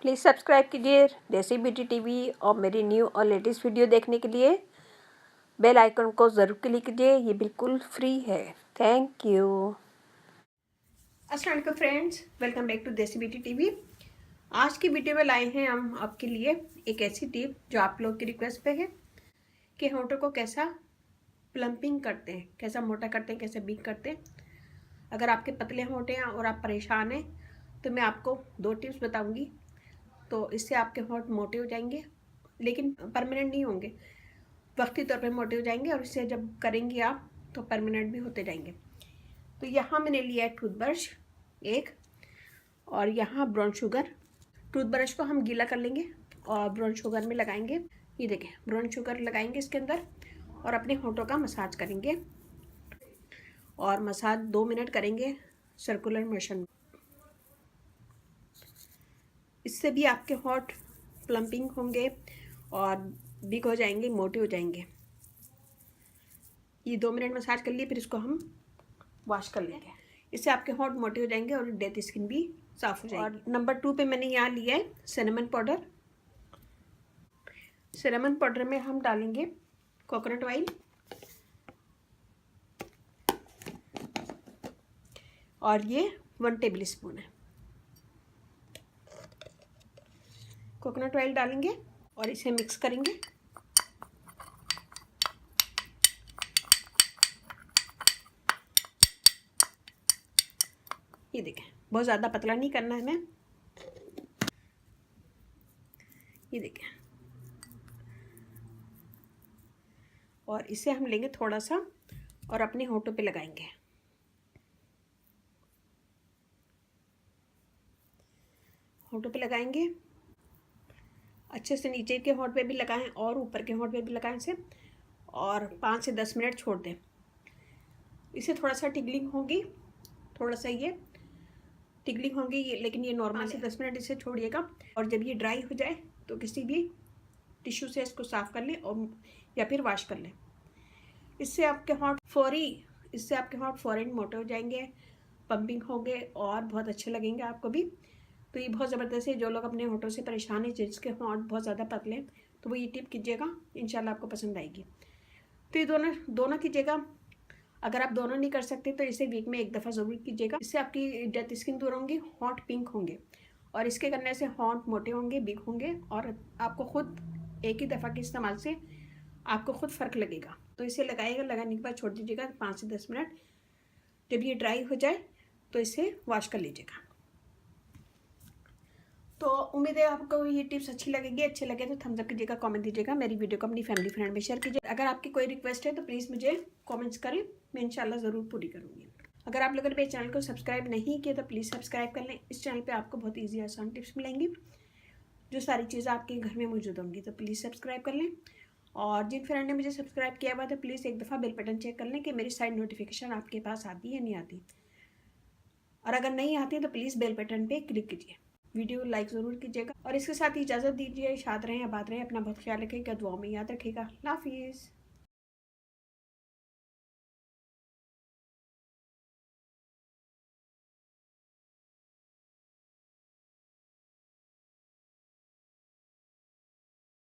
Please subscribe कीजिए देसी beauty TV और मेरी न्यू और लेटेस्ट वीडियो देखने के लिए बेल आइकन को ज़रूर क्लिक कीजिए। ये बिल्कुल फ्री है। Thank you. अस्सलाम वालेकुम फ्रेंड्स, वेलकम बैक टू देसी ब्यूटी टीवी। आज की वीडियो में लाए हैं हम आपके लिए एक ऐसी टिप जो आप लोग की रिक्वेस्ट पे है कि होंठों को कैसा प्लम्पिंग करते हैं, कैसा मोटा करते हैं, कैसे बिग करते हैं। अगर आपके पतले होंठे हैं और आप परेशान हैं तो मैं आपको 2 टिप्स बताऊंगी। तो इससे आपके होंठ मोटे हो जाएंगे, लेकिन परमानेंट नहीं होंगे, वक्ती तौर पे मोटे हो जाएंगे। और इससे जब करेंगी आप तो परमानेंट भी होते जाएंगे। तो यहाँ मैंने लिया है टूथब्रश एक, और यहाँ ब्राउन शुगर। टूथब्रश को हम गीला कर लेंगे और ब्राउन शुगर में लगाएंगे। ये देखें, ब्राउन शुगर लगाएंगे इसके अंदर और अपने होंठों का मसाज करेंगे। और मसाज 2 मिनट करेंगे सर्कुलर मोशन में। इससे भी आपके होंठ प्लम्पिंग होंगे और बिग हो जाएंगे, मोटे हो जाएंगे। ये 2 मिनट मसाज कर लिए, फिर इसको हम वॉश कर लेंगे। इससे आपके होंठ मोटे हो जाएंगे और डेड स्किन भी साफ हो जाएगी। और नंबर 2 पे मैंने यहाँ लिया है सिनेमन पाउडर। सिनेमन पाउडर में हम डालेंगे कोकोनट ऑयल और ये 1 टेबल स्पून है। कोकोनट ऑयल डालेंगे और इसे मिक्स करेंगे। ये देखें, बहुत ज़्यादा पतला नहीं करना है हमें। ये देखें, और इसे हम लेंगे थोड़ा सा और अपने होंठों पे लगाएंगे। होंठों पे लगाएंगे, अच्छे से नीचे के होंठ पे भी लगाएं और ऊपर के होंठ पे भी लगाएं इसे, और 5 से 10 मिनट छोड़ दें। इसे थोड़ा सा टिगलिंग होगी, थोड़ा सा ये टिगलिंग होगी ये, लेकिन ये नॉर्मल से 10 मिनट इसे छोड़िएगा। और जब ये ड्राई हो जाए तो किसी भी टिश्यू से इसको साफ कर लें और या फिर वॉश कर लें। इससे आपके होंठ फौरन मोटे हो जाएंगे, पंपिंग होंगे और बहुत अच्छे लगेंगे आपको भी। तो ये बहुत ज़बरदस्त है। जो लोग अपने होंठों से परेशान हैं, जिसके होंठ बहुत ज़्यादा पतले हैं, तो वो ये टिप कीजिएगा, इंशाल्लाह आपको पसंद आएगी। तो ये दोनों कीजिएगा। अगर आप दोनों नहीं कर सकते तो इसे वीक में 1 दफ़ा ज़रूर कीजिएगा। इससे आपकी डेड स्किन दूर होंगी, होंठ पिंक होंगे, और इसके करने से होंठ मोटे होंगे, बिग होंगे, और आपको खुद एक ही दफ़ा के इस्तेमाल से आपको खुद फ़र्क लगेगा। तो इसे लगाइएगा, लगाने के बाद छोड़ दीजिएगा 5 से 10 मिनट। जब ये ड्राई हो जाए तो इसे वॉश कर लीजिएगा। तो उम्मीद है आपको ये टिप्स अच्छी लगेगी। अच्छे लगे तो थम्स अप कीजिएगा, कमेंट दीजिएगा, मेरी वीडियो को अपनी फैमिली फ्रेंड में शेयर कीजिए। अगर आपकी कोई रिक्वेस्ट है तो प्लीज़ मुझे कमेंट्स करें, मैं इंशाल्लाह ज़रूर पूरी करूँगी। अगर आप लोगों ने मेरे चैनल को सब्सक्राइब नहीं किया तो प्लीज़ सब्सक्राइब कर लें। इस चैनल पर आपको बहुत ईजी आसान टिप्स मिलेंगी, जो सारी चीज़ें आपके घर में मौजूद होंगी। तो प्लीज़ सब्सक्राइब कर लें। और जिन फ्रेंड ने मुझे सब्सक्राइब किया हुआ तो प्लीज़ एक दफ़ा बेल बटन चेक कर लें कि मेरी साइड नोटिफिकेशन आपके पास आती है नहीं आती। और अगर नहीं आती तो प्लीज़ बेल बटन पे क्लिक कीजिए, वीडियो लाइक ज़रूर कीजिएगा। और इसके साथ ही इजाज़त दीजिए। शाद रहें, आबाद रहें, अपना बहुत ख्याल रखिएगा, दुआओं में याद रखिएगा। अल्लाह हाफिज़।